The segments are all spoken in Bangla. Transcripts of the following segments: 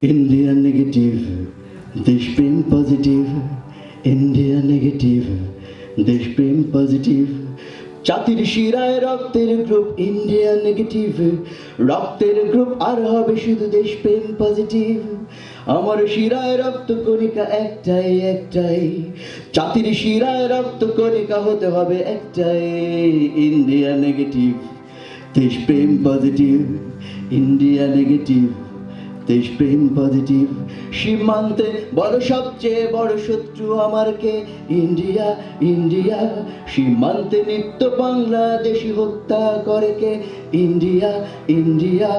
ইন্ডিয়া নেগেটিভ, দেশপ্রেম পজিটিভ। ইন্ডিয়া নেগেটিভ, দেশপ্রেম পজিটিভ। জাতির শিরায় রক্তের গ্রুপ ইন্ডিয়া নেগেটিভ, রক্তের গ্রুপ আর হবে শুধু দেশপ্রেম পজিটিভ। আমার শিরায় রক্ত কণিকা একটাই একটাই, জাতির শিরায় রক্ত কণিকা হতে হবে একটাই। ইন্ডিয়া নেগেটিভ, দেশপ্রেম পজিটিভ। ইন্ডিয়া নেগেটিভ, দেশপ্রেম পজিটিভ। সীমান্তে বড় সবচেয়ে বড় শত্রু আমার কে? India India. সীমান্তে নিত্য বাংলাদেশি হত্যা করে কে? India India.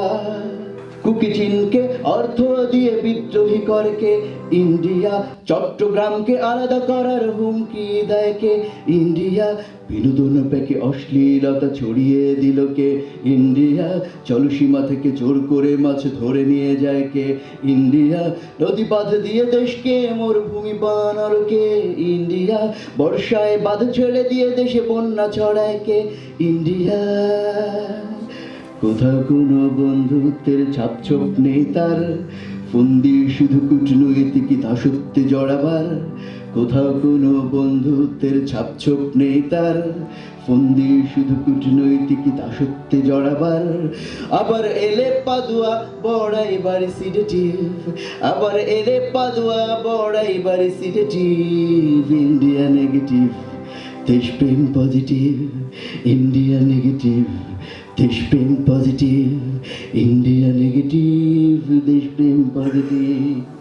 কুকি চীনকে অর্থ দিয়ে বিদ্রোহী করে কে? ইন্ডিয়া। চট্টগ্রামকে আলাদা করার হুমকি দেয় কে? ইন্ডিয়া। বিনোদন প্যাকে অশ্লীলতা ছড়িয়ে দিল কে? ইন্ডিয়া। জলসীমা থেকে জোর করে মাছ ধরে নিয়ে যায় কে? ইন্ডিয়া। নদী বাঁধ দিয়ে দেশকে মরুভূমি বানালো কে? ইন্ডিয়া। বর্ষায় বাঁধ ছেড়ে দিয়ে দেশে বন্যা ছড়ায় কে? ইন্ডিয়া। কোথাও কোনো বন্ধুত্বের ছাপছোপ নেই তার, ফন্দি শুধু কূটনৈতিক দাসত্বে জড়াবার। কোথাও কোনো বন্ধুত্বের ছাপছোপ নেই তার, ফন্দি শুধু কূটনৈতিক দাসত্বে জড়াবার। আবার এলে পাদুয়া বড়াই বাড়ি সিডেটিভ, আবার এলে পাদুয়া বড়াই বাড়ি সিডেটিভ। ইন্ডিয়া নেগেটিভ, দেশপ্রেম পজিটিভ। ইন্ডিয়া নেগেটিভ, দেশপ্রেম পজিটিভ। ইন্ডিয়া নেগেটিভ, দেশপ্রেম পজিটিভ।